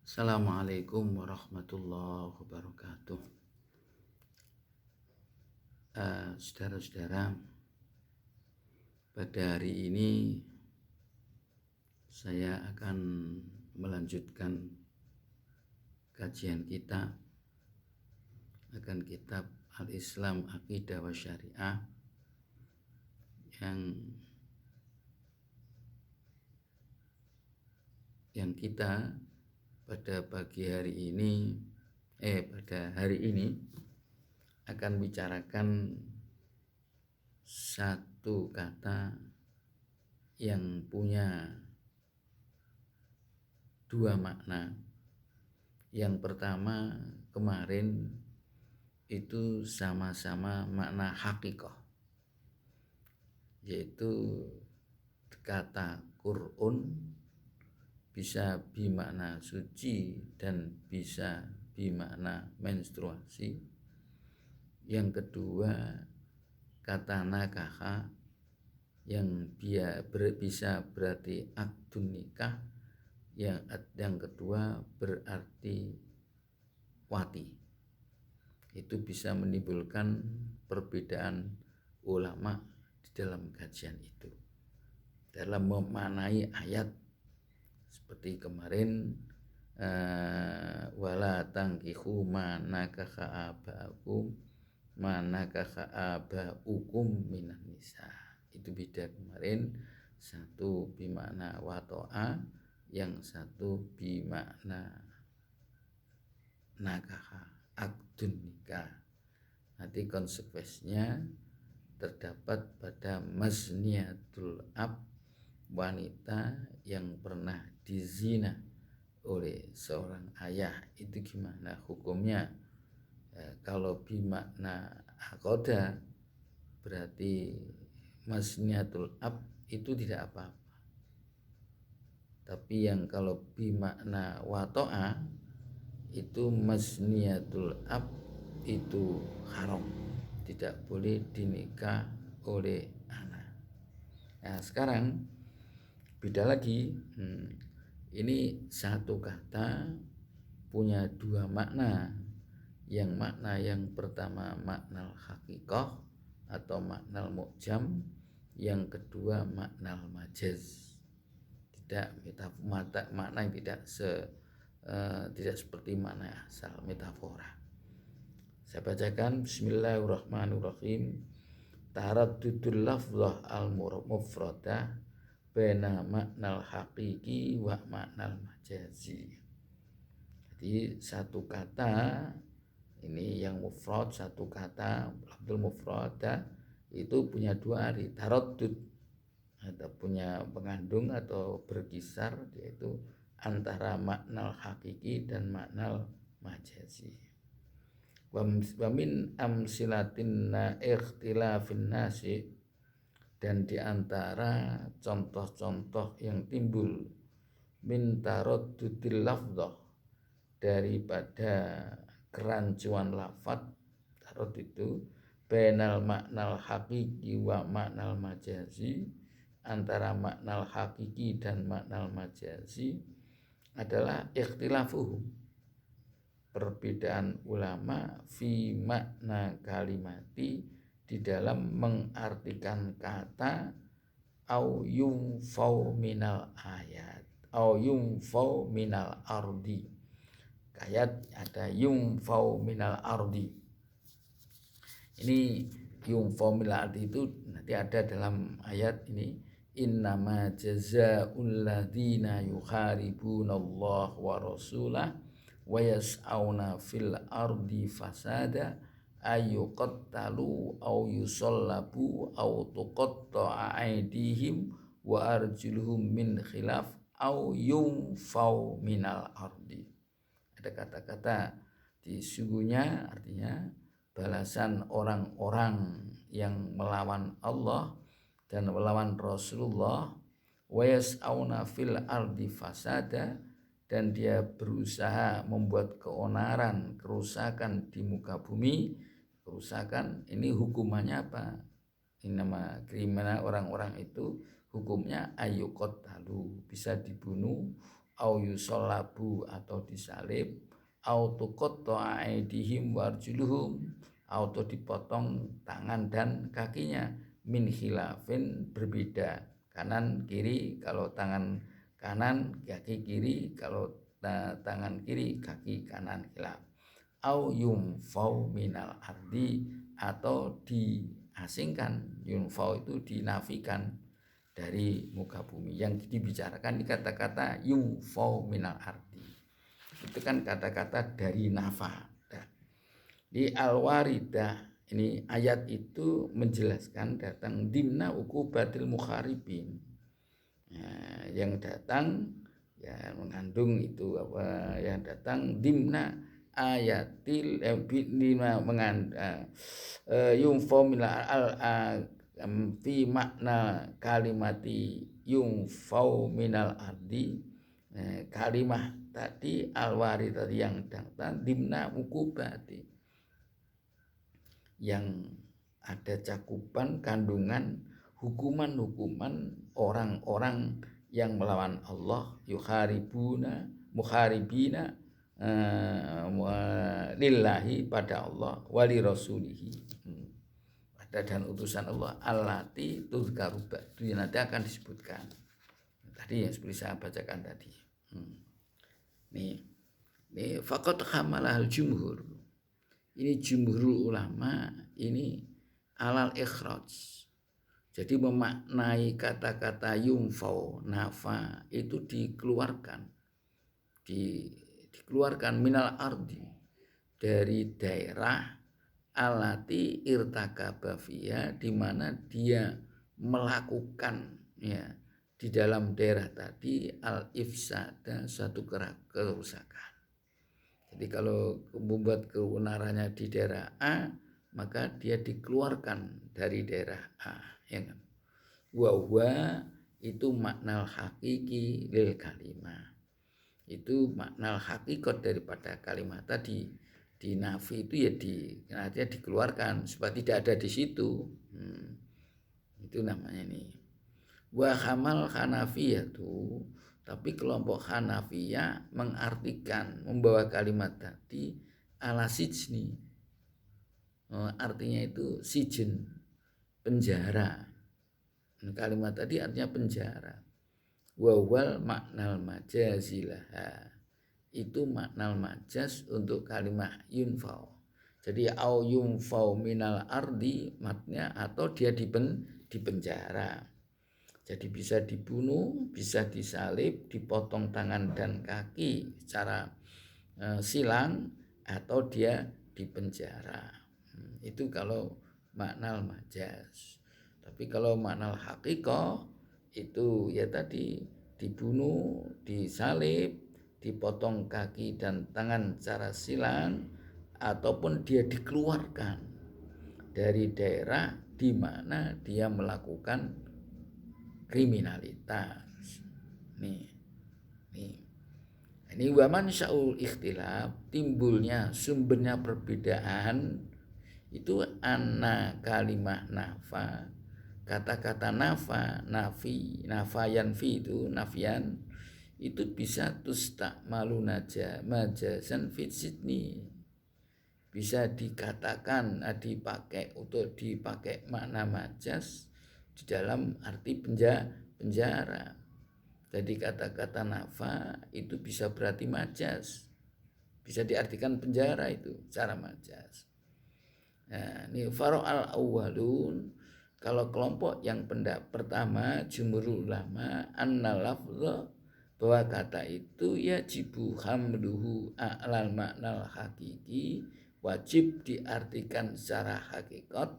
Assalamualaikum warahmatullahi wabarakatuh. Saudara-saudara, pada hari ini saya akan melanjutkan kajian kita akan kitab Al-Islam Aqidah wa Syariah yang kita pada hari ini akan bicarakan satu kata yang punya dua makna. Yang pertama kemarin itu sama-sama makna hakikoh, yaitu kata Qur'an bisa bermakna suci dan bisa bermakna menstruasi. Yang kedua kata nakaha yang bisa berarti akdun nikah, yang kedua berarti wati. Itu bisa menimbulkan perbedaan ulama di dalam kajian itu dalam memaknai ayat. Seperti kemarin wala tangkihu manakaha abaukum minan nisa. Itu beda kemarin, satu bimakna wato'a, yang satu bimakna nakaha, akdun nikah. Nanti konsekuensinya terdapat pada mazniyatul ab, wanita yang pernah dizina oleh seorang ayah. Itu gimana hukumnya? Kalau bimakna akoda berarti mazniyatul ab itu tidak apa-apa. Tapi yang kalau bimakna wato'a itu mazniyatul ab itu haram, tidak boleh dinikah oleh anak. Nah sekarang beda lagi. Ini satu kata punya dua makna. Yang makna yang pertama makna hakikoh atau makna mu'jam, yang kedua makna majaz. Tidak makna yang tidak seperti makna asal, metafora. Saya bacakan. Bismillahirrahmanirrahim. Taraddudul lafzah al-mufradah baina maknal haqiqi wa maknal majazi. Jadi satu kata ini yang mufrad, satu kata lafzul mufradah itu punya dua arti, taraddud atau punya pengandung atau berkisar, yaitu antara maknal haqiqi dan maknal majazi. Wa min amsilatin ikhtilafin nasi, dan diantara contoh-contoh yang timbul min taraddudil lafzah, daripada kerancuan lafaz. Tarad itu bainal maknal haqiqi wa maknal majazi, antara maknal hakiki dan maknal majazi adalah ikhtilafuhum, perbedaan ulama, fi makna kalimati, di dalam mengartikan kata, au yumfau minal ayat, au yumfau minal ardi. Ayat ada yumfau minal ardi. Ini yumfau minal ardi itu nanti ada dalam ayat ini, innama jazaa'ul ladzina yuharibunallah wa rasulah wa yas'auna fil ardi fasada ayyuqattalu aw yusallabu aw tuqatta'a aydihim wa arjuluhum min khilaf aw yunfau minal ardi. Ada kata-kata sesungguhnya, artinya balasan orang-orang yang melawan Allah dan melawan Rasulullah, wa yas'auna fil ardi fasada, dan dia berusaha membuat keonaran, kerusakan di muka bumi. Kerusakan ini hukumannya apa? Ini nama kriminal orang-orang itu hukumnya ayyuqattalu, bisa dibunuh, au yusallabu atau disalib, au tuqatta'a aydihim warjuluhum atau dipotong tangan dan kakinya, min khilafin berbeda, kanan kiri, kalau tangan kanan kaki kiri, kalau tangan kiri kaki kanan, khilaf. Au yumfau minal ardi atau diasingkan, yumfau itu dinafikan dari muka bumi. Yang dibicarakan di kata-kata yumfau minal ardi itu kan kata-kata dari nafa. Di al-waridah ini ayat itu menjelaskan datang dimna uqubatil mukharibin, yang datang ya mengandung itu apa, yang datang dimna ayatil lima yumfau minal al fi makna kalimati yumfau minal ardi, kalimah tadi al-warid tadi yang datang dimna ukubati, yang ada cakupan kandungan hukuman-hukuman orang-orang yang melawan Allah, yukharibuna mukharibina lillahi pada Allah, wali rasulihi dan utusan Allah, allati tuzkaru ba'du, nanti akan disebutkan tadi yang seperti saya bacakan tadi. Nih faqad hamalahal jumhur, ini jumhur ulama ini alal ikhraj, jadi memaknai kata-kata yumfau nafa itu dikeluarkan minal ardi, dari daerah alati irtakaba fiha, di mana dia melakukan ya di dalam daerah tadi al ifsada, suatu kerusakan. Jadi kalau membuat keonarannya di daerah A, maka dia dikeluarkan dari daerah A, ya kan? Wa itu makna hakiki lil kalimah, itu makna hakikat daripada kalimat tadi. Di nafi itu ya artinya dikeluarkan supaya tidak ada di situ. Itu namanya ini. Wa hamal hanafiyah tuh, tapi kelompok Hanafiyah mengartikan, membawa kalimat tadi ala sijni. Artinya itu sijen, penjara. Kalimat tadi artinya penjara. Wawal maknal majazilah, itu makna majas untuk kalimat yunfau. Jadi au yunfau minal ardi maknanya atau dia dipenjara. Jadi bisa dibunuh, bisa disalib, dipotong tangan dan kaki secara silang, atau dia dipenjara. Itu kalau makna majas. Tapi kalau makna hakikah itu ya tadi dibunuh, disalib, dipotong kaki dan tangan secara silang, ataupun dia dikeluarkan dari daerah di mana dia melakukan kriminalitas. Ini waman sya'ul ikhtilaf, timbulnya sumbernya perbedaan itu anna kalimah nafa, kata-kata nafa, nafi, nafayan fi itu nafian, itu bisa tustakmalu majazan fit sidni, bisa dikatakan dipakai untuk dipakai makna majas di dalam arti penjara. Jadi kata-kata nafa itu bisa berarti majas, bisa diartikan penjara itu cara majas. Nah, ini faro al awwalun, kalau kelompok yang pertama jumhur ulama anna lafdha, bahwa kata itu yajibu hamluhu a'lal maknal hakiki, wajib diartikan secara hakikat,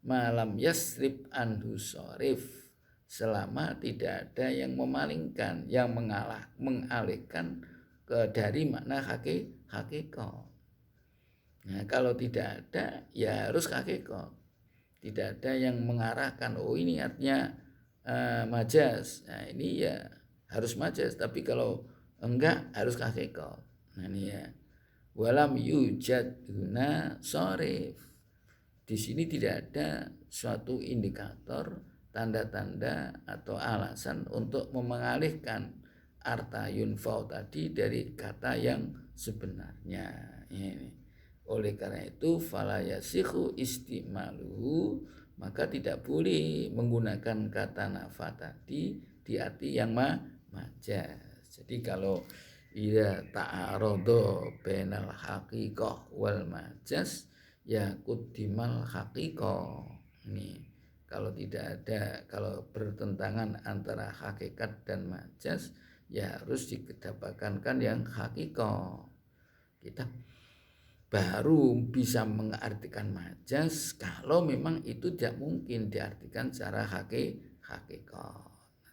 malam yasrib anhu sorif, selama tidak ada yang memalingkan, yang mengalihkan dari makna hakikat. Nah, kalau tidak ada ya harus hakikat, tidak ada yang mengarahkan oh ini artinya majas, nah ini ya harus majas, tapi kalau enggak harus hakikat. Nah ini ya, walam yujad guna sorif, di sini tidak ada suatu indikator, tanda-tanda atau alasan untuk mengalihkan arta yunfau tadi dari kata yang sebenarnya. Ini. Oleh karena itu fala yasikhu istimaluhu, maka tidak boleh menggunakan kata nafa tadi di arti yang majaz. Jadi kalau ida ta'arodo bainal haqiqah wal majaz ya quddimal haqiqah. Ini kalau tidak ada, kalau bertentangan antara hakikat dan majaz ya harus dikedepankan yang hakikat. Kita baru bisa mengartikan majaz kalau memang itu tidak mungkin diartikan secara hakikat.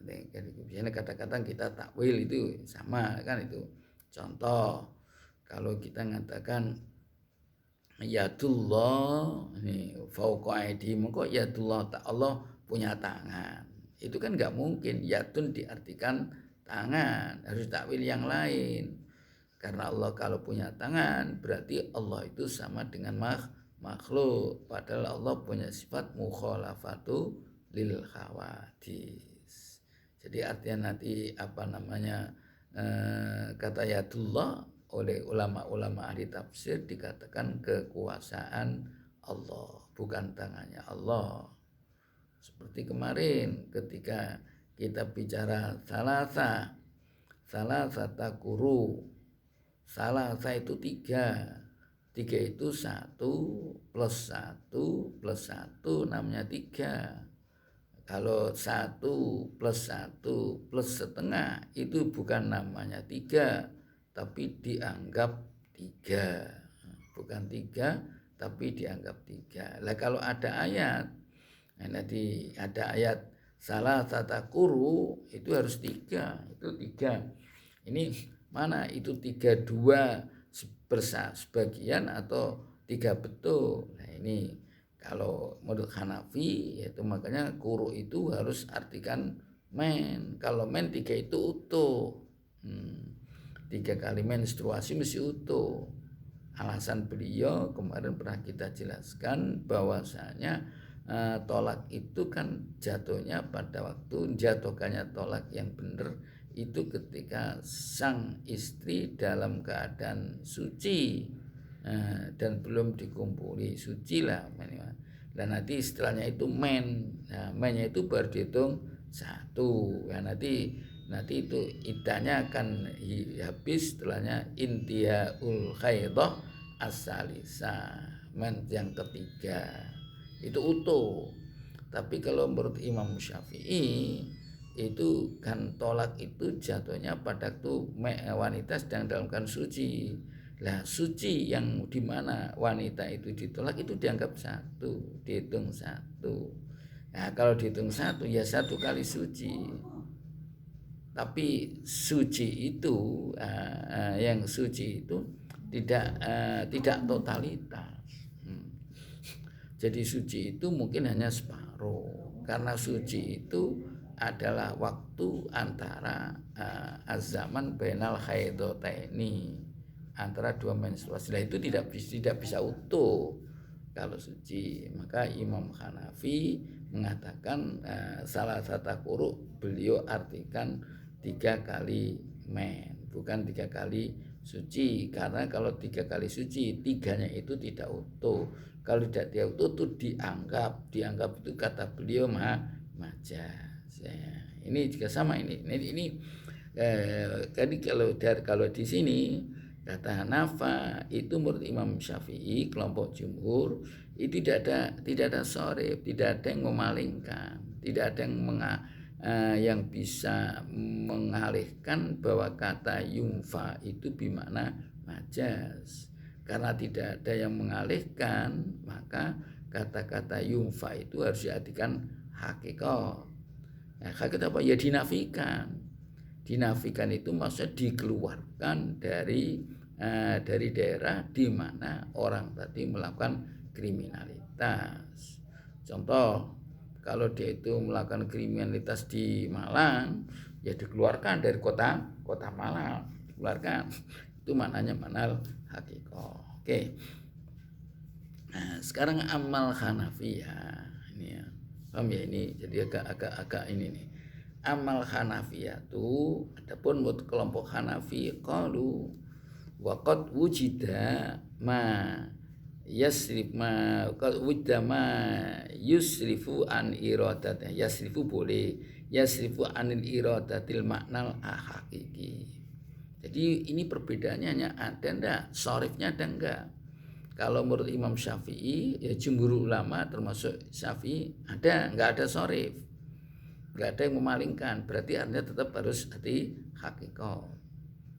Biasanya kata-kata kita takwil itu sama kan, itu contoh kalau kita mengatakan yadullah ini fauqa aydihim, kok yadullah, Allah punya tangan, itu kan nggak mungkin yadun diartikan tangan, harus takwil yang lain. Karena Allah kalau punya tangan berarti Allah itu sama dengan makhluk, padahal Allah punya sifat mukhalafatu lil hawadis. Jadi artinya nanti kata yadullah oleh ulama-ulama ahli tafsir dikatakan kekuasaan Allah, bukan tangannya Allah. Seperti kemarin ketika kita bicara salasa takuru, salasa itu tiga itu 1 plus 1 plus 1 namanya 3. Kalau 1 plus 1 plus setengah itu bukan namanya 3, tapi dianggap 3. Bukan 3, tapi dianggap 3. Lah kalau ada ayat, nanti ada ayat salah tata kuru itu harus 3, itu 3. Ini mana itu 3 2 sebagian atau 3 betul. Nah ini kalau menurut Hanafi yaitu makanya kuru itu harus artikan men. Kalau men 3 itu utuh. 3 kali menstruasi mesti utuh. Alasan beliau kemarin pernah kita jelaskan bahwasanya tolak itu kan jatuhnya pada waktu jatuhkannya tolak yang benar itu ketika sang istri dalam keadaan suci dan belum dikumpuli suci lah. Dan nanti istilahnya itu men. Nah, mennya itu baru dihitung 1. Ya, nanti itu iddahnya akan habis setelahnya intihaul khaidah as-salisa, men yang ketiga itu utuh. Tapi kalau menurut Imam Syafi'i itu kan tolak itu jatuhnya pada waktu wanita sedang dalam keadaan suci. Lah suci yang dimana wanita itu ditolak itu dianggap 1, dihitung 1. Nah kalau dihitung 1 ya 1 kali suci. Tapi suci itu yang suci itu tidak totalitas. Jadi suci itu mungkin hanya separuh, karena suci itu adalah waktu antara az-zaman bainal haidataini, antara 2 menstruasi. Nah, itu tidak bisa utuh kalau suci. Maka Imam Hanafi mengatakan salah satu kuru beliau artikan 3 kali men, bukan 3 kali suci. Karena kalau 3 kali suci 3-nya itu tidak utuh. Kalau tidak utuh itu dianggap itu kata beliau majaz. Ini juga sama ini jadi kalau di sini kata nafa itu menurut Imam Syafi'i kelompok jumhur itu tidak ada sorif, tidak ada yang memalingkan, tidak ada yang bisa mengalihkan bahwa kata yumfa itu bermakna majaz. Karena tidak ada yang mengalihkan, maka kata-kata yumfa itu harus diartikan hakikat. Nah, hakikat apa? Ya dinafikan. Dinafikan itu maksudnya dikeluarkan dari daerah di mana orang tadi melakukan kriminalitas. Contoh, kalau dia itu melakukan kriminalitas di Malang, ya dikeluarkan dari kota Malang, dikeluarkan. Itu maknanya manal hakikat. Oke. Nah, sekarang amal Hanafiyah ini ya. Paham ya ini? Jadi agak ini nih. amal Hanafiyatu, adapun kelompok Hanafi qalu waqad wujida ma qad wujida ma yusrifu an iradatnya. Yasrifu boleh, yasrifu anil iradatil maknal hakiki. Jadi ini perbedaannya hanya ada enggak, sorifnya ada enggak. Kalau menurut Imam Syafi'i, ya jumhur ulama termasuk Syafi'i, enggak ada sorif, enggak ada yang memalingkan. Berarti artinya tetap harus arti hakikat.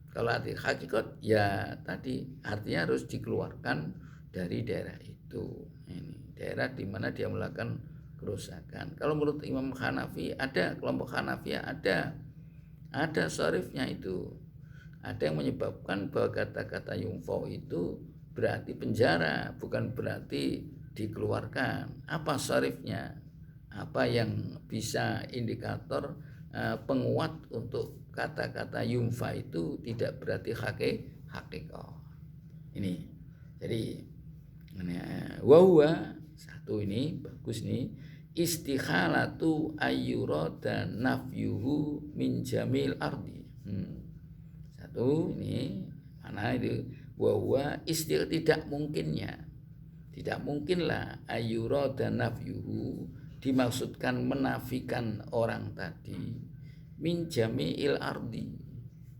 Kalau arti hakikat, ya tadi artinya harus dikeluarkan dari daerah itu. Ini daerah di mana dia melakukan kerusakan. Kalau menurut Imam Hanafi, ada kelompok Hanafi ada sorifnya itu. Ada yang menyebabkan bahwa kata-kata yumfau itu berarti penjara, bukan berarti dikeluarkan. Apa syarifnya? Apa yang bisa indikator penguat untuk kata-kata yumfa itu tidak berarti hakikat. Ini. Jadi wahwa satu ini bagus nih, istikhalatu ayyurada nafyuhu min jamil ardi. Satu ini mana itu bahwa tidak mungkinlah ayyura dan nafyuhu, dimaksudkan menafikan orang tadi, min jami'il ardi,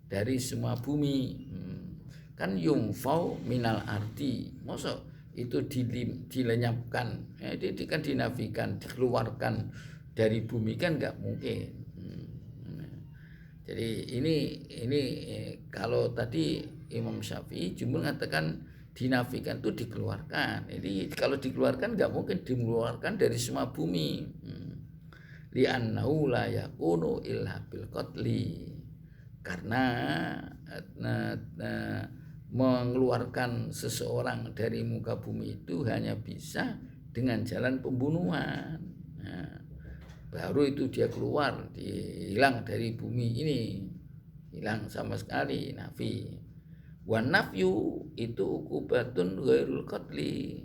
dari semua bumi. Kan yumfau minal ardi, masa itu dilenyapkan, itu kan dinafikan, dikeluarkan dari bumi, kan nggak mungkin. Jadi ini kalau tadi Imam Syafi'i cuma mengatakan dinafikan itu dikeluarkan. Jadi kalau dikeluarkan nggak mungkin dikeluarkan dari semua bumi. Li'annahu la yakunu illa bil qatli. Karena mengeluarkan seseorang dari muka bumi itu hanya bisa dengan jalan pembunuhan. Baru itu dia keluar, hilang dari bumi ini, hilang sama sekali, nafi. Wan nafyu itu uqubatun ghairul qatli.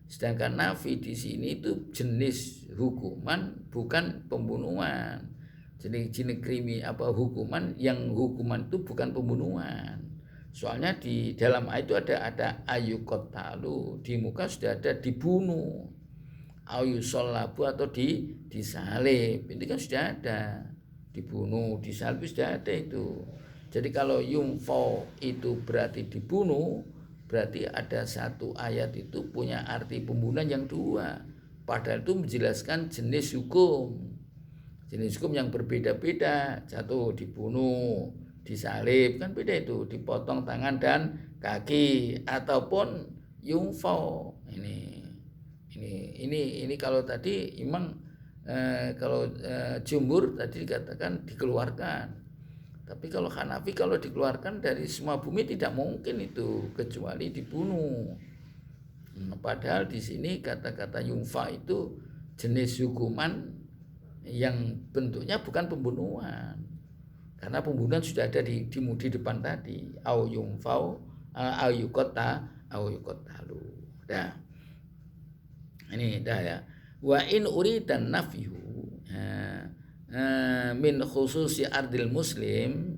Sedangkan nafi di sini itu jenis hukuman, bukan pembunuhan. Jenis hukuman yang hukuman itu bukan pembunuhan. Soalnya di dalam ayat itu ada ayyuqtalu, di muka sudah ada dibunuh. Ayusollabu atau disalib, itu kan sudah ada, dibunuh, disalib sudah ada itu. Jadi kalau yumfau itu berarti dibunuh, berarti ada satu ayat itu punya arti pembunuhan yang dua, padahal itu menjelaskan jenis hukum yang berbeda-beda. Satu dibunuh, disalib, kan beda itu, dipotong tangan dan kaki, ataupun yumfau. Ini kalau tadi memang kalau jumhur tadi dikatakan dikeluarkan. Tapi kalau Hanafi kalau dikeluarkan dari semua bumi tidak mungkin itu, kecuali dibunuh. Padahal di sini kata-kata yumfa itu jenis hukuman yang bentuknya bukan pembunuhan. Karena pembunuhan sudah ada di depan tadi. Au yumfau au yuqtalu. Dah. Ini dah ya. Wa in uridan nafyu min khususi ardil muslim,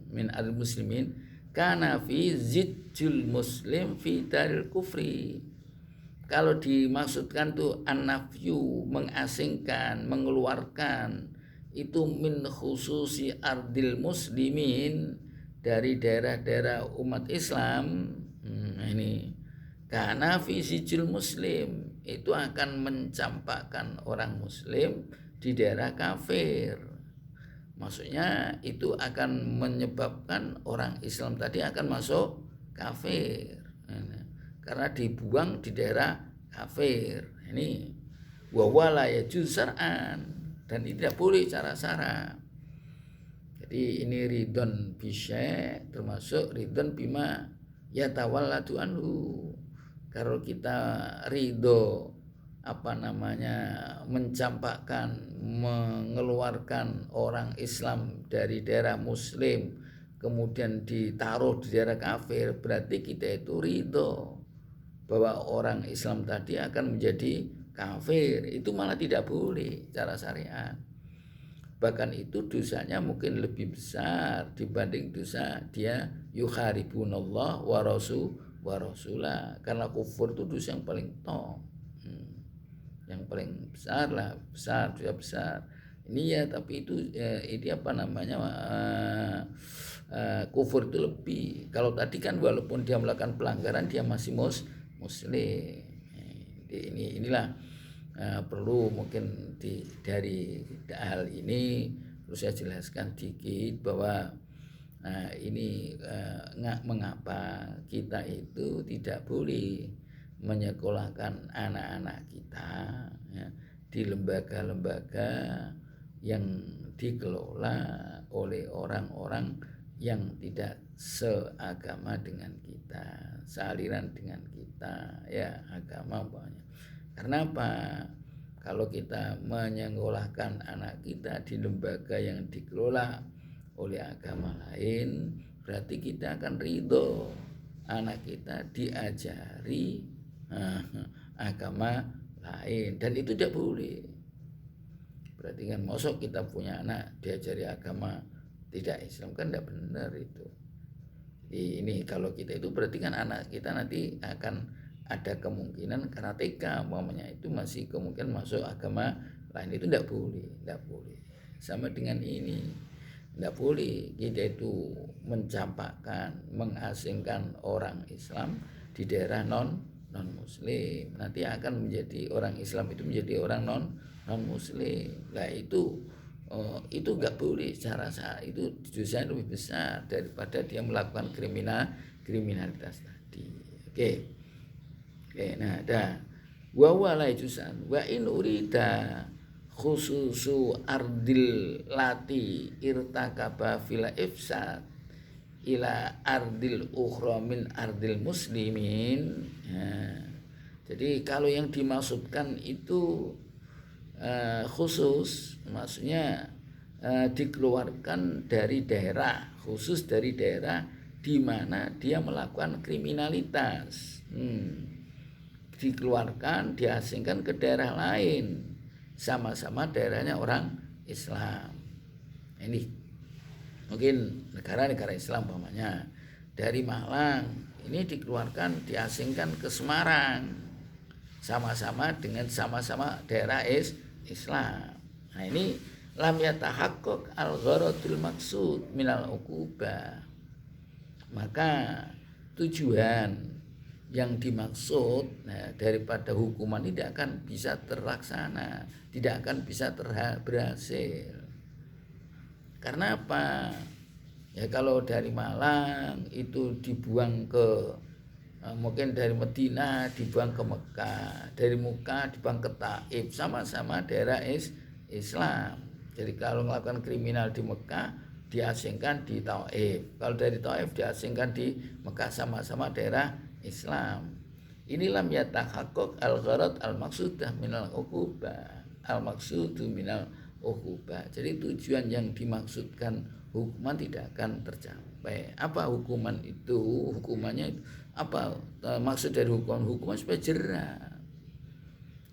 min ardil muslimin, kana fi zijjul muslim fi daril kufri. Kalau dimaksudkan tuh an-nafyu, mengasingkan, mengeluarkan, itu min khususi ardil muslimin, dari daerah-daerah umat Islam. Ini karena fisijil muslim, itu akan mencampakkan orang muslim di daerah kafir. Maksudnya itu akan menyebabkan orang Islam tadi akan masuk kafir, karena dibuang di daerah kafir. Ini wawala ya jusar'an, dan tidak boleh cara-cara. Jadi ini ridon bisyai, termasuk ridon bima yatawalladu anhu. Kalau kita ridho mencampakkan, mengeluarkan orang Islam dari daerah muslim kemudian ditaruh di daerah kafir, berarti kita itu ridho bahwa orang Islam tadi akan menjadi kafir. Itu malah tidak boleh cara syariat. bahkan itu dosanya mungkin lebih besar dibanding dosa dia yukharibunallah wa rasulah, karena kufur itu dosa yang paling top, yang paling besar lah, dosa besar ini ya. Tapi itu ini apa namanya, kufur itu lebih. Kalau tadi kan walaupun dia melakukan pelanggaran dia masih muslim. Inilah perlu mungkin dari hal ini perlu saya jelaskan dikit bahwa ini mengapa kita itu tidak boleh menyekolahkan anak-anak kita ya, di lembaga-lembaga yang dikelola oleh orang-orang yang tidak seagama dengan kita, sealiran dengan kita ya, agama banyak. Karena apa? Kalau kita menyekolahkan anak kita di lembaga yang dikelola oleh agama lain, berarti kita akan ridho anak kita diajari agama lain, dan itu tidak boleh. Berarti kan mosok kita punya anak diajari agama tidak Islam, kan tidak benar itu. Jadi ini kalau kita itu berarti kan anak kita nanti akan ada kemungkinan karena TK umpamanya itu masih kemungkinan masuk agama lain, itu tidak boleh. Sama dengan ini, tidak boleh kita itu mencampakkan, mengasingkan orang Islam di daerah non muslim, nanti akan menjadi orang Islam itu menjadi orang non muslim. Nah itu nggak boleh. Secara sah itu dosanya lebih besar daripada dia melakukan kriminalitas tadi. Oke, nah dah wa wala jusan wa in urida khususu ardil lati irtakaba fil ifsad ila ardil ukhra min ardil muslimin. Jadi kalau yang dimaksudkan itu khusus, maksudnya dikeluarkan dari daerah khusus, dari daerah di mana dia melakukan kriminalitas, dikeluarkan, diasingkan ke daerah lain, sama-sama daerahnya orang Islam. Ini mungkin negara-negara Islam umpamanya dari Malang ini dikeluarkan, diasingkan ke Semarang, sama-sama daerah Islam. Nah ini lam yatahaqqaq al-gharadul maksud minal uqubah, maka tujuan yang dimaksud daripada hukuman tidak akan bisa terlaksana, tidak akan bisa berhasil. Karena apa? Ya kalau dari Malang itu dibuang ke mungkin dari Medina dibuang ke Mekah, dari Mekah dibuang ke Taif, sama-sama daerah Islam. Jadi kalau melakukan kriminal di Mekah diasingkan di Taif, kalau dari Taif diasingkan di Mekah, sama-sama daerah Islam. Inilah yatahaqqaq al-gharad al-maqsudah minal uqubah, al-maqsudu minal uqubah. Jadi tujuan yang dimaksudkan hukuman tidak akan tercapai. Apa hukuman itu? Hukumannya apa? Maksud dari hukuman supaya jerah.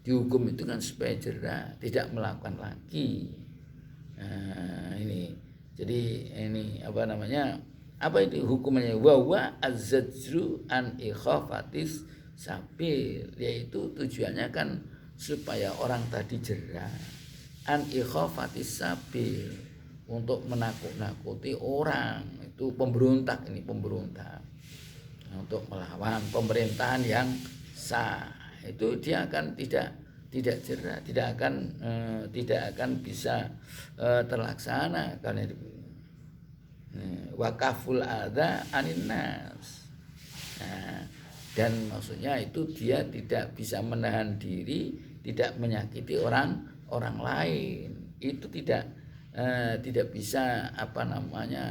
Dihukum itu kan supaya jerah, tidak melakukan lagi. Nah, ini. Jadi ini apa namanya? Apa itu hukumannya? Wa az-zajru an ikhafatis sabil, yaitu tujuannya kan supaya orang tadi jerah, an ikhafatis sabil, untuk menakut-nakuti orang itu pemberontak, untuk melawan pemerintahan yang sah, itu dia akan tidak jerah, tidak akan bisa terlaksana karena wakaful adza anin nas. Dan maksudnya itu dia tidak bisa menahan diri, tidak menyakiti orang lain, itu tidak bisa apa namanya,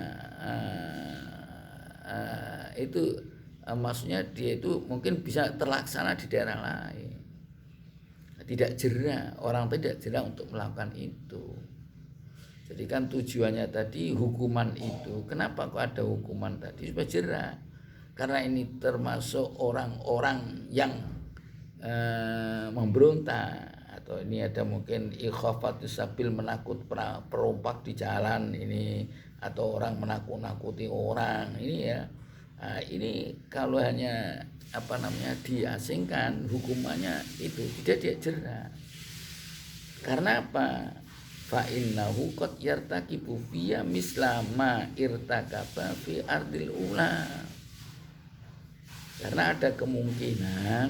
itu maksudnya dia itu mungkin bisa terlaksana di daerah lain, tidak jerah, orang tidak jerah untuk melakukan itu. Jadi kan tujuannya tadi hukuman itu, kenapa kok ada hukuman tadi? Supaya jerah, karena ini termasuk orang-orang yang memberontak atau ini ada mungkin ikhafatus sabil, menakut perompak di jalan ini, atau orang menakut-nakuti orang ini ya. Nah, ini kalau hanya diasingkan, hukumannya itu tidak dijerat. Karena apa? Fa innahu qad yartakibu fiya mislama irtakaba fi ardil ula. Karena ada kemungkinan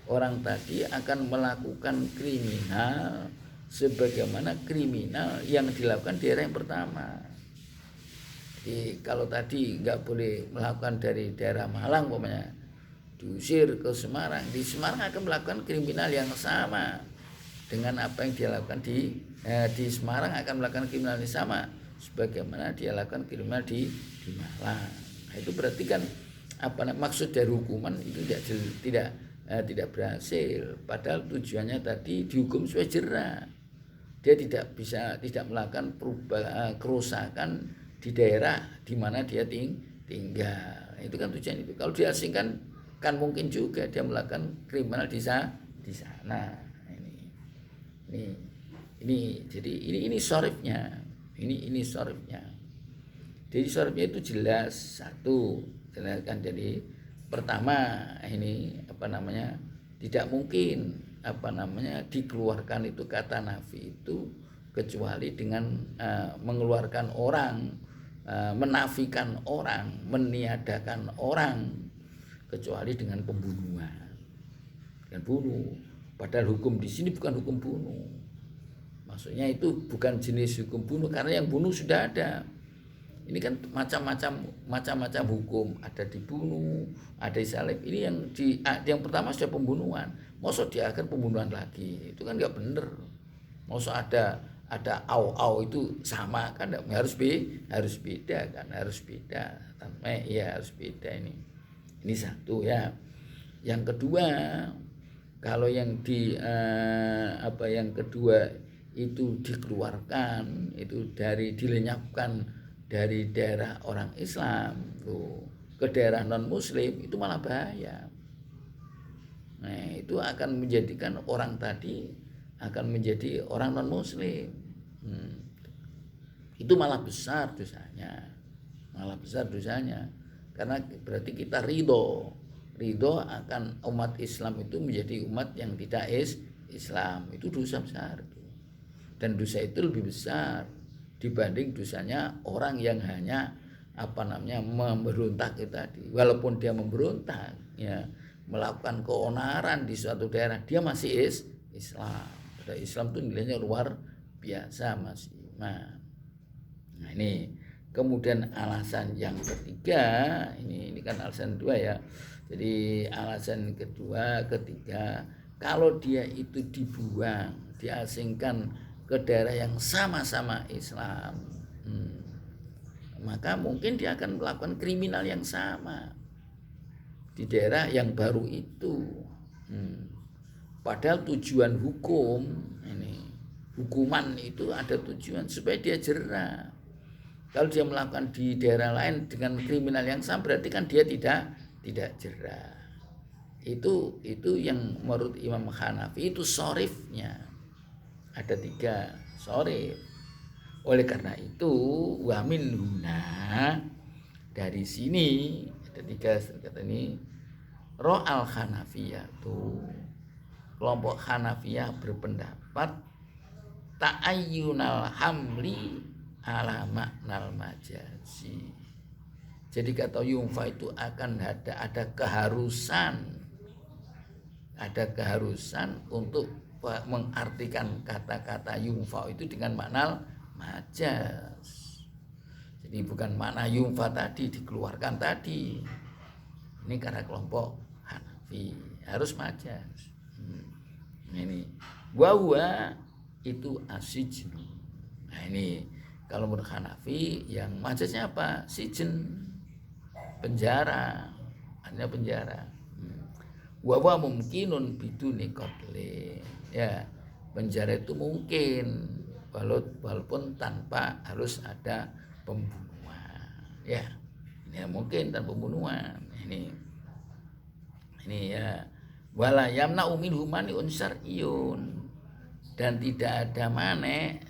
orang tadi akan melakukan kriminal sebagaimana kriminal yang dilakukan di era yang pertama. Jadi kalau tadi nggak boleh melakukan dari daerah Malang umpamanya, diusir ke Semarang, di Semarang akan melakukan kriminal yang sama dengan apa yang dia lakukan di Semarang, akan melakukan kriminal yang sama sebagaimana dia lakukan kriminal di Malang. Nah, itu berarti kan maksud dari hukuman itu tidak berhasil, padahal tujuannya tadi dihukum sesuai jerat. Dia tidak melakukan kerusakan di daerah di mana dia tinggal. Itu kan tujuan itu. Kalau diasingkan kan mungkin juga dia melakukan kriminal di sana. Ini jadi ini sorifnya. Ini sorifnya. Jadi sorifnya itu jelas satu. Jelaskan, jadi pertama ini tidak mungkin dikeluarkan itu kata nafi itu kecuali dengan mengeluarkan orang, menafikan orang, meniadakan orang, kecuali dengan pembunuhan, dengan bunuh. Padahal hukum di sini bukan hukum bunuh. Maksudnya itu bukan jenis hukum bunuh, karena yang bunuh sudah ada. Ini kan macam-macam hukum, ada dibunuh, ada disalib. Ini yang pertama sudah pembunuhan. Maksud di akhir pembunuhan lagi, itu kan nggak bener. Maksud ada au itu sama kan, harus beda kan, harus beda. Harus beda ini. Ini satu ya. Yang kedua, kalau yang yang kedua itu dikeluarkan, itu dilenyapkan dari daerah orang Islam ke daerah non Muslim, itu malah bahaya. Nah, itu akan menjadikan orang tadi akan menjadi orang non Muslim. Itu malah besar dosanya, karena berarti kita ridho akan umat Islam itu menjadi umat yang tidak Islam. Itu dosa besar itu. Dan dosa itu lebih besar dibanding dosanya orang yang hanya memberontak itu tadi. Walaupun dia memberontak ya, melakukan keonaran di suatu daerah, dia masih Islam. Pada Islam itu nilainya luar biasa masih. Nah, ini kemudian alasan yang ketiga, ini kan alasan kedua ya. Jadi alasan ketiga, kalau dia itu dibuang, diasingkan ke daerah yang sama-sama Islam, maka mungkin dia akan melakukan kriminal yang sama di daerah yang baru itu. Padahal tujuan hukuman itu ada tujuan supaya dia jera. Kalau dia melakukan di daerah lain dengan kriminal yang sama, berarti kan dia tidak jera. Itu yang menurut Imam Hanafi itu sorifnya. Ada 3 sorif. Oleh karena itu wamin huna, dari sini ada 3 kata ini. Ro'al Hanafiyah tuh, kelompok Hanafiyah berpendapat ta'ayyunal hamli ala maknal majazi. Jadi kata yunfa itu akan ada keharusan untuk mengartikan kata-kata yunfa itu dengan makna majaz. Jadi bukan makna yunfa tadi dikeluarkan tadi. Ini karena kelompok Hanafi harus majaz. Ini bahwa itu asijnu. Nah ini kalau menurut Hanafi yang majaznya apa? Sijin, penjara, hanya penjara. Wa mungkinun biduni qatli. Ya, penjara itu mungkin walaupun tanpa harus ada pembunuhan. Ya, ini mungkin tanpa pembunuhan. Ini ya. Wala yamna minhu mani'un syar'iyyun. dan tidak ada mane,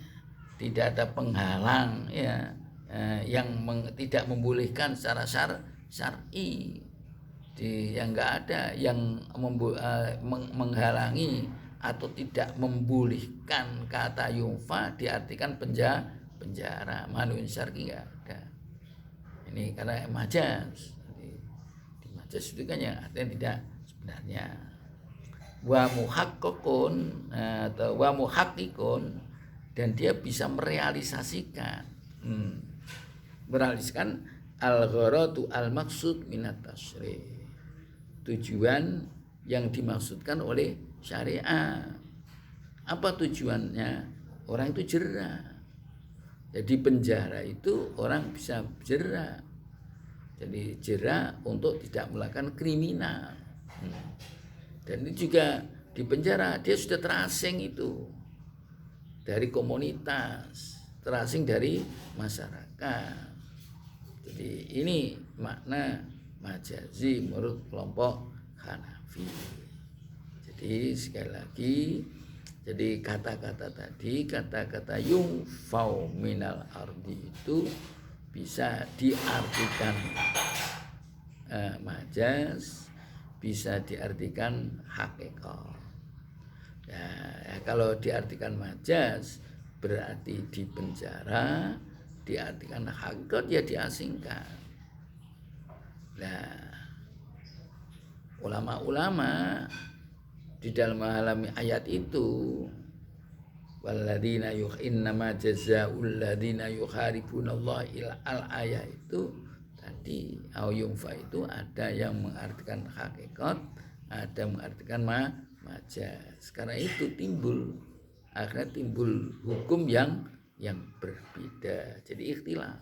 tidak ada penghalang ya, yang tidak membolehkan secara syar'i. Yang enggak ada yang menghalangi atau tidak membolehkan. Kata yunfa diartikan penjara, manuin syar'i enggak ada. Ini karena majaz. Di majaz itu kan yang artinya tidak sebenarnya. Wa muhaqqaqun atau wa muhaqqiqun, dan dia bisa merealisasikan al-gharadu al-maksud minat tasri', tujuan yang dimaksudkan oleh syariat. Apa tujuannya? Orang itu jera. Jadi penjara itu orang bisa jera. Jadi jera untuk tidak melakukan kriminal. Dan ini juga di penjara dia sudah terasing itu dari komunitas, terasing dari masyarakat. Jadi ini makna majazi menurut kelompok Hanafi. Jadi sekali lagi, jadi kata-kata tadi, kata-kata yungfau minal ardi itu bisa diartikan majaz, bisa diartikan hakikat. Ya, kalau diartikan majaz berarti di penjara, diartikan hakikat ya diasingkan. Nah, ulama-ulama di dalam memahami ayat itu, walladzina innama jazaa'ul ladzina yuharibunallaha al-ayat itu tadi au yunfa itu ada yang mengartikan hakikat, ada yang mengartikan majaz. Karena itu akhirnya timbul hukum yang berbeda. Jadi ikhtilaf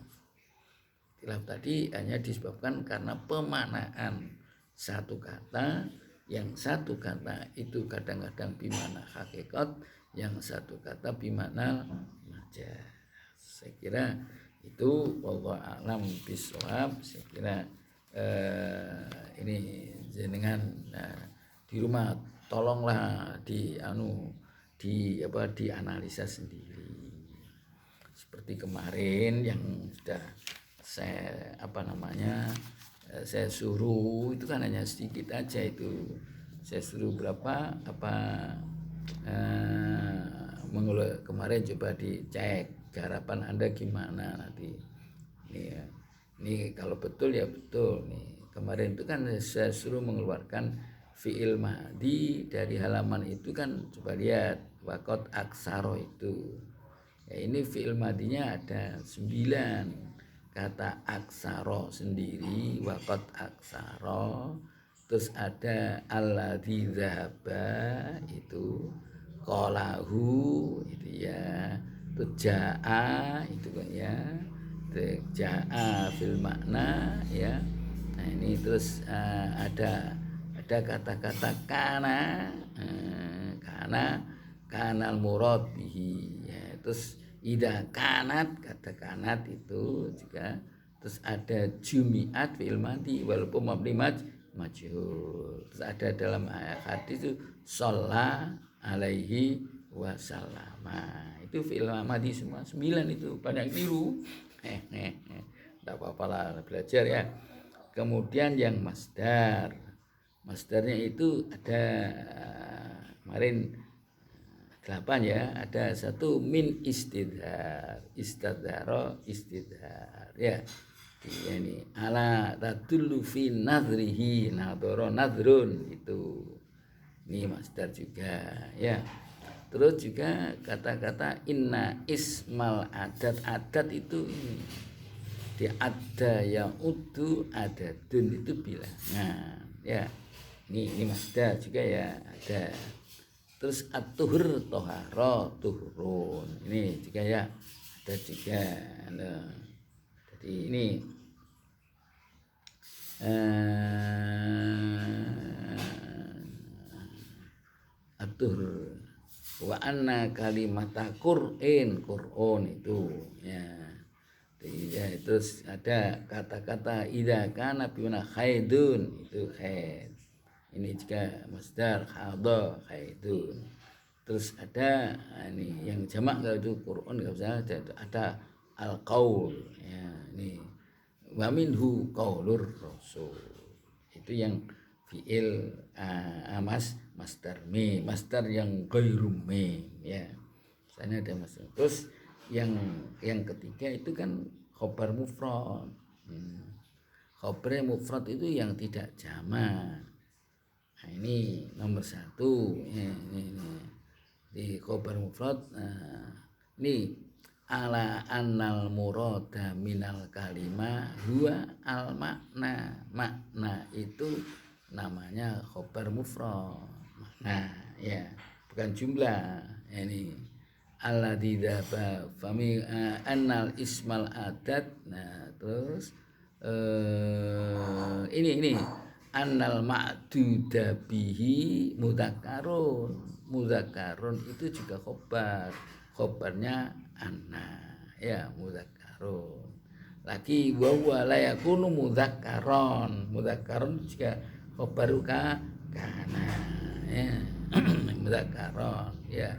tadi hanya disebabkan karena pemaknaan satu kata. Yang satu kata itu kadang-kadang bimana hakikat, yang satu kata bimana majaz. Saya kira itu wallahu a'lam bishawab. Saya kira ini jenengan di rumah tolonglah dianalisa sendiri. Seperti kemarin yang sudah saya suruh itu kan hanya sedikit aja itu. Saya suruh berapa kemarin coba dicek harapan Anda gimana nanti. Ini kalau betul ya betul nih. Kemarin itu kan saya suruh mengeluarkan fi'il madhi dari halaman itu kan, coba lihat waqad aksaro itu. Ya, ini fi'il madhinya ada 9. Kata aksaro sendiri waqad aksaro, terus ada alladzi dzahaba itu, qalahu itu ya, terus jaa itu kan ya, jaa fil makna ya. Nah ini terus ada kata-kata kana kanal murad bihi ya. Terus ida kanat, kata kanat itu juga. Terus ada jumiat fi'il madhi walaupun mabni majhul. Terus ada dalam hadis itu shalla alaihi wasallama. Itu fi'il madhi semua 9 itu, banyak tiru. Enggak apa-apa lah, belajar ya. Kemudian yang masdarnya itu ada kemarin 8 ya. Ada 1 min istidhar, istadharo istidhar ya. Ini ala tadullu fi nadhrihi, nadhara nadhrun itu. Ini masdar juga ya. Terus juga kata-kata inna ismal adat itu ini. Di ada yang udu adadun itu bilangan ya. Ini masdar juga ya ada. Terus at-tuhur toharo tuhurun, ini juga ya ada juga. Jadi ini at-tuhur wa anna kalimata qur'in itu ya. Terus ada kata-kata idza kana bimana khaidun itu khaid. Ini juga masdar khadha khaidun. Terus ada ini yang jamak kalau itu Quran nggak usah, ada al-qaul ya, ini wa minhu qaulur rasul. Itu yang fiil masdar masdar yang ghairu mim ya. Sana ada masdar. Terus yang ketiga itu kan khobar mufrad. Khobar mufrad itu yang tidak jamak. Nah, ini nomor satu ini. Di khobar mufrad ini ala annal murada minal kalima huwa al makna. Makna itu namanya khobar mufrad, makna ya, bukan jumlah. Ini alladzi dzaba fami annal ismal adat. Nah terus ini annal ma'duda bihi mudzakarun itu juga khobarnya anna ya, mudzakarun. Lagi wa la yakunu mudzakkaron juga khobaru kana ya. Mudzakkaron ya,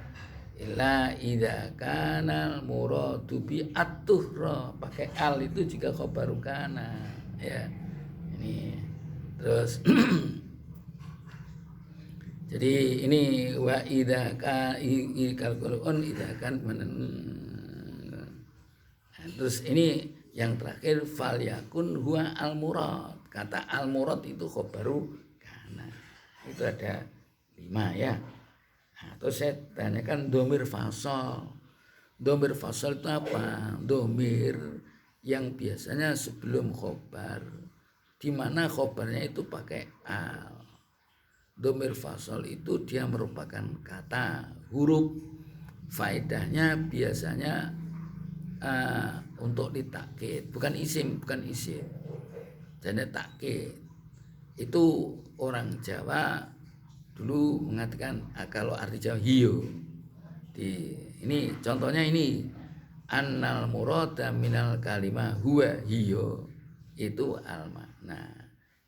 illa idza kana muradu bi at-tuhra, pakai al itu juga khobaru kana ya. Ini terus jadi ini wa idza ka ikal qur'an idza kan terus ini yang terakhir fal yakun huwa al murad. Kata al murad itu khobaru kana. Itu ada 5 ya. Nah, terus saya tanyakan domir fasal. Domir fasal itu apa? Domir yang biasanya sebelum khobar, di mana khobarnya itu pakai al. Domir fasal itu dia merupakan kata huruf, faedahnya biasanya untuk ditakkid, bukan isim. Jadi takkid itu orang Jawa dulu mengatakan kalau arti Jawa hiyo. Ini contohnya ini annal murada minal kalimah huwa hiyo, itu al makna.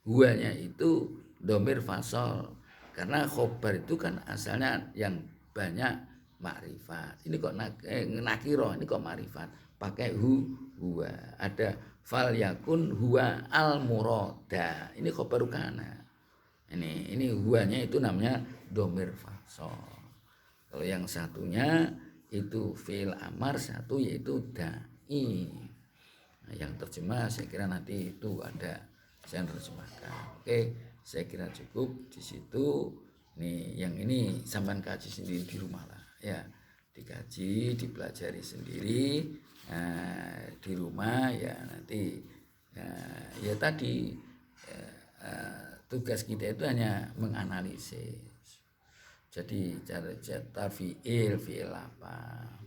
Huwanya itu domir fasal, karena khobar itu kan asalnya yang banyak makrifat. Ini kok nakiro, ini kok makrifat, pakai huwa. Ada fal yakun huwa al murada, ini khobaru kana. Ini huwanya itu namanya domir fasal. Kalau yang satunya itu fi'il amar, satu yaitu da'i. Nah, yang terjemah saya kira nanti itu ada saya terjemahkan. Oke, saya kira cukup di situ. Nih yang ini sampean kaji sendiri di rumah lah ya, dikaji, dipelajari sendiri di rumah ya. Nanti ya tadi tugas kita itu hanya menganalisis. Jadi cara fiil apa,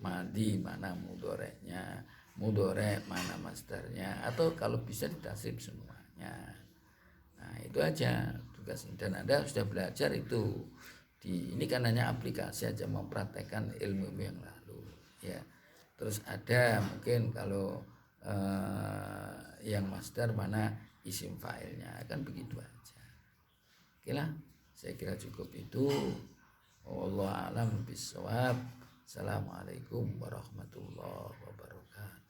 madi mana mudoreknya, mudorek mana masdarnya, atau kalau bisa ditasrif semuanya. Nah itu aja tugas. Dan Anda sudah belajar itu ini kan hanya aplikasi aja, mempraktekkan ilmu yang lalu ya. Terus ada mungkin kalau yang masdar mana isim fa'ilnya, kan begitu aja. Oke lah, saya kira cukup itu. Wallahu a'lam bishawab. Assalamualaikum warahmatullahi wabarakatuh.